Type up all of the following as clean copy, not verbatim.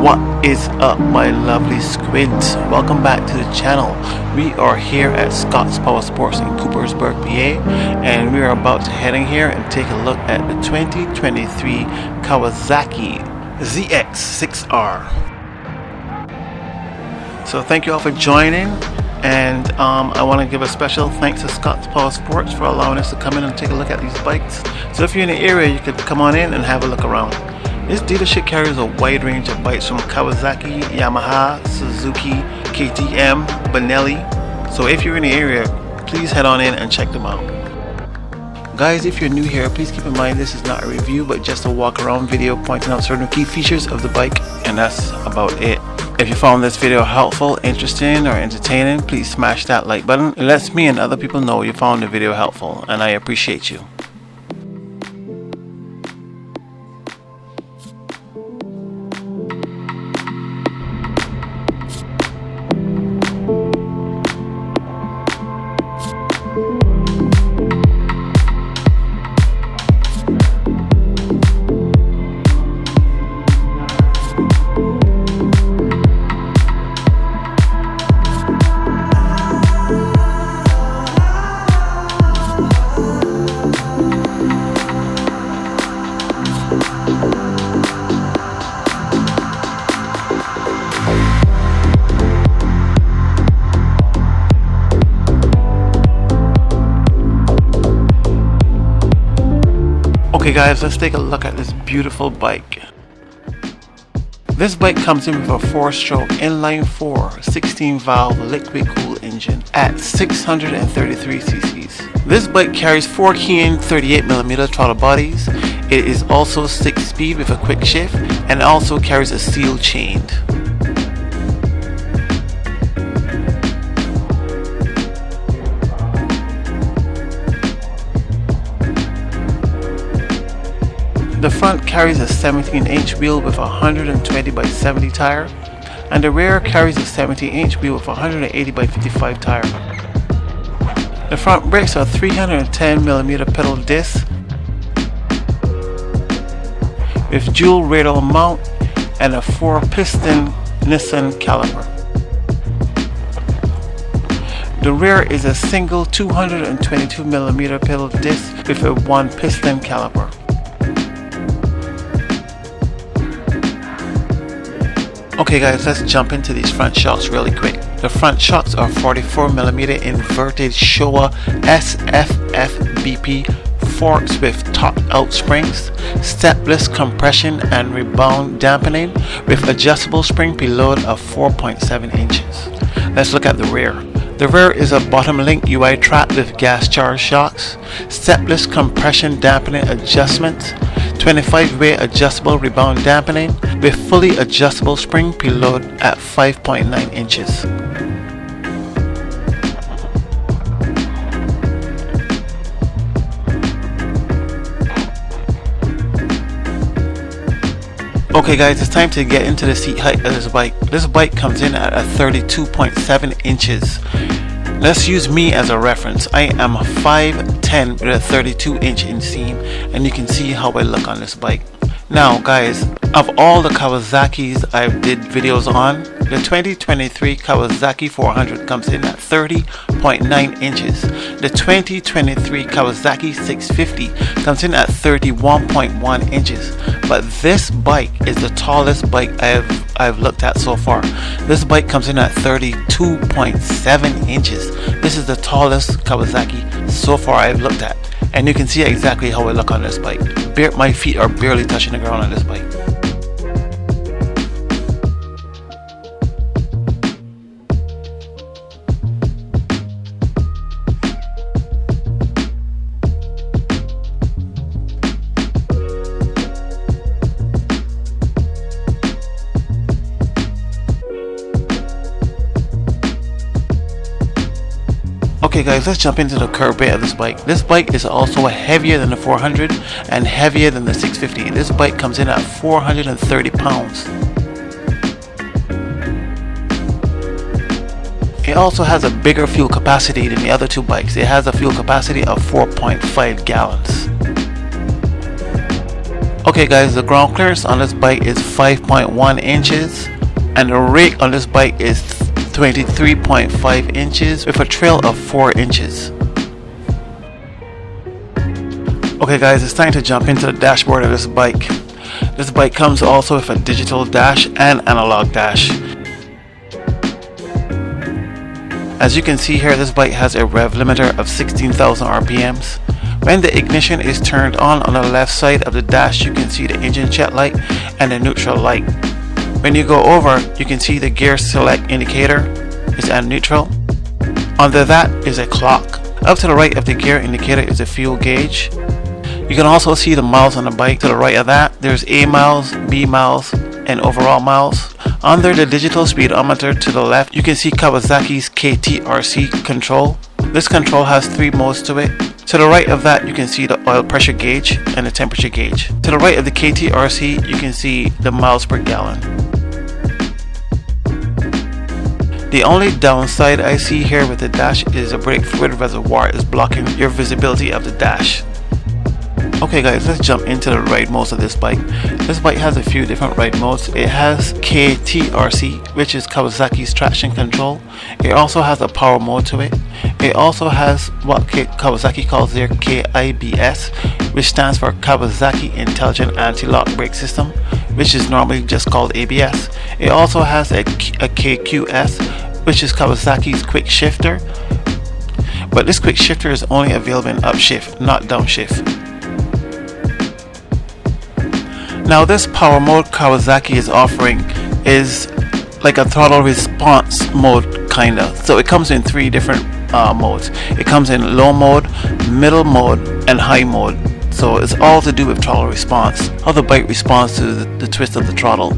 What is up, my lovely squids? Welcome back to the channel. We are here at Scott's Power Sports in Coopersburg, PA, and we are about to head in here and take a look at the 2023 Kawasaki ZX-6R. So thank you all for joining, and I want to give a special thanks to Scott's Power Sports for allowing us to come in and take a look at these bikes. So if you're in the area, you could come on in and have a look around. This dealership carries a wide range of bikes from Kawasaki, Yamaha, Suzuki, KTM, Benelli. So if you're in the area, please head on in and check them out. Guys, if you're new here, please keep in mind this is not a review but just a walk around video pointing out certain key features of the bike, and that's about it. If you found this video helpful, interesting, or entertaining, please smash that like button. It lets me and other people know you found the video helpful, and I appreciate you. Okay guys, let's take a look at this beautiful bike. This bike comes in with a 4-stroke inline-4 16-valve liquid-cooled engine at 633 cc's. This bike carries 4 Keihin 38mm throttle bodies. It is also 6-speed with a quick shift, and also carries a sealed chain. The front carries a 17-inch wheel with a 120/70 tire, and the rear carries a 17-inch wheel with a 180/55 tire. The front brakes are 310mm pedal discs with dual radial mount and a 4-piston Nissan caliper. The rear is a single 222mm pedal disc with a 1-piston caliper. Okay guys, let's jump into these front shocks really quick. The front shocks are 44mm inverted Showa SFFBP forks with top-out springs, stepless compression and rebound dampening with adjustable spring preload of 4.7 inches. Let's look at the rear. The rear is a bottom link UI track with gas charged shocks, stepless compression dampening adjustments, 25-way adjustable rebound dampening with fully adjustable spring preload at 5.9 inches. Okay guys, it's time to get into the seat height of this bike. This bike comes in at a 32.7 inches. Let's use me as a reference. I am 5'10" with a 32-inch inseam, and you can see how I look on this bike. Now guys, of all the Kawasaki's I've did videos on, the 2023 Kawasaki 400 comes in at 30.9 inches. The 2023 Kawasaki 650 comes in at 31.1 inches. But this bike is the tallest bike I've looked at so far. This bike comes in at 32.7 inches. This is the tallest Kawasaki so far I've looked at. And you can see exactly how I look on this bike. My feet are barely touching the ground on this bike. Okay guys, let's jump into the curb weight of this bike. This bike is also heavier than the 400 and heavier than the 650. This bike comes in at 430 pounds. It also has a bigger fuel capacity than the other two bikes. It has a fuel capacity of 4.5 gallons. Okay guys, the ground clearance on this bike is 5.1 inches and the rake on this bike is 23.5 inches with a trail of 4 inches. Okay guys, it's time to jump into the dashboard of this bike. This bike comes also with a digital dash and analog dash. As you can see here, this bike has a rev limiter of 16,000 RPMs. When the ignition is turned on the left side of the dash, you can see the engine check light and the neutral light. When you go over, you can see the gear select indicator is at neutral. Under that is a clock. Up to the right of the gear indicator is a fuel gauge. You can also see the miles on the bike. To the right of that, there's A miles, B miles, and overall miles. Under the digital speedometer to the left, you can see Kawasaki's KTRC control. This control has 3 modes to it. To the right of that, you can see the oil pressure gauge and the temperature gauge. To the right of the KTRC, you can see the miles per gallon. The only downside I see here with the dash is a brake fluid reservoir is blocking your visibility of the dash. Okay guys, let's jump into the ride modes of this bike. This bike has a few different ride modes. It has KTRC, which is Kawasaki's traction control. It also has a power mode to it. It also has what Kawasaki calls their KIBS, which stands for Kawasaki Intelligent Anti-Lock Brake System, which is normally just called ABS. It also has a KQS, which is Kawasaki's quick shifter. But this quick shifter is only available in upshift, not downshift. Now this power mode Kawasaki is offering is like a throttle response mode kinda. So it comes in 3 different modes. It comes in low mode, middle mode, and high mode. So it's all to do with throttle response, how the bike responds to the twist of the throttle.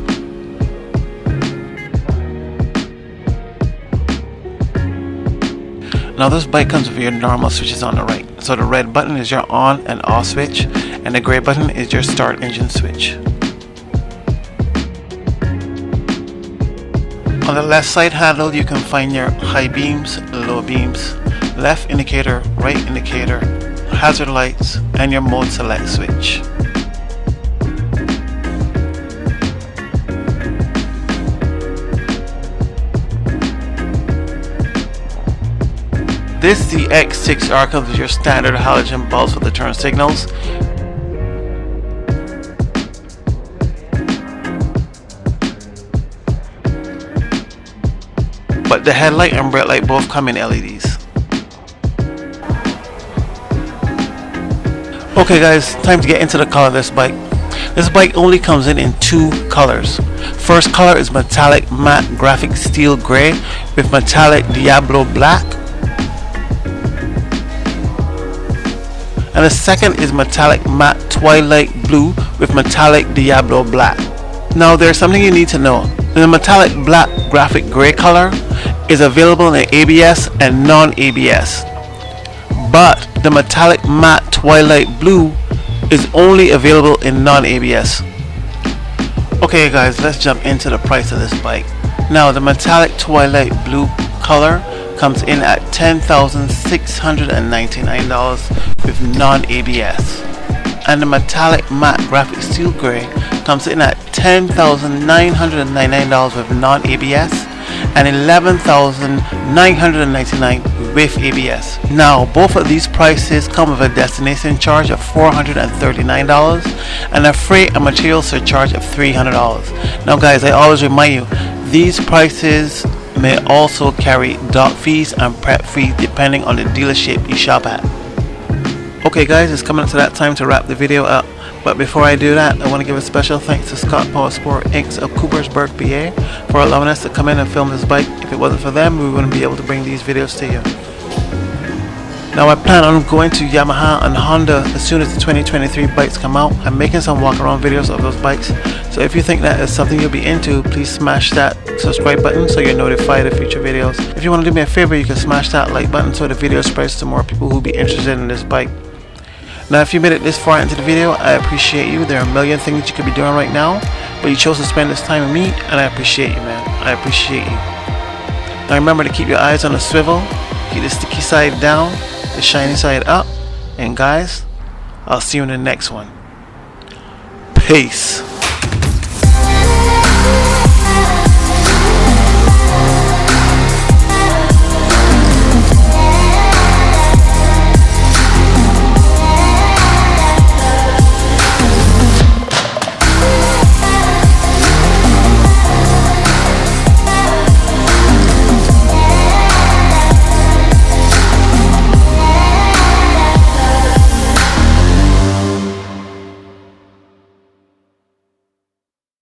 Now this bike comes with your normal switches on the right. So the red button is your on and off switch, and the gray button is your start engine switch. On the left side handle you can find your high beams, low beams, left indicator, right indicator, hazard lights, and your mode select switch. This ZX-6R comes with your standard halogen bulbs for the turn signals. But the headlight and brake light both come in LEDs. Okay guys, time to get into the color of this bike. This bike only comes in 2 colors. First color is metallic matte graphic steel gray with metallic Diablo black. And the second is metallic matte twilight blue with metallic Diablo black. Now there's something you need to know. The metallic black graphic gray color is available in ABS and non-ABS. But the metallic matte twilight blue is only available in non-ABS. Okay guys, let's jump into the price of this bike. Now the metallic twilight blue color comes in at $10,699 with non-ABS, and the metallic matte graphic steel gray comes in at $10,999 with non-ABS and $11,999 with ABS. Now both of these prices come with a destination charge of $439 and a freight and material surcharge of $300. Now guys, I always remind you, these prices may also carry dock fees and prep fees depending on the dealership you shop at. Okay guys, it's coming up to that time to wrap the video up. But before I do that, I want to give a special thanks to Scott Powersport Inc. of Coopersburg, PA for allowing us to come in and film this bike. If it wasn't for them, we wouldn't be able to bring these videos to you. Now I plan on going to Yamaha and Honda as soon as the 2023 bikes come out. I'm making some walk around videos of those bikes. So if you think that is something you'll be into, please smash that subscribe button so you're notified of future videos. If you want to do me a favor, you can smash that like button so the video spreads to more people who be interested in this bike. Now if you made it this far into the video, I appreciate you. There are a million things you could be doing right now, but you chose to spend this time with me, and I appreciate you, man. I appreciate you. Now remember to keep your eyes on the swivel, keep the sticky side down, the shiny side up, and guys, I'll see you in the next one. Peace. Peace.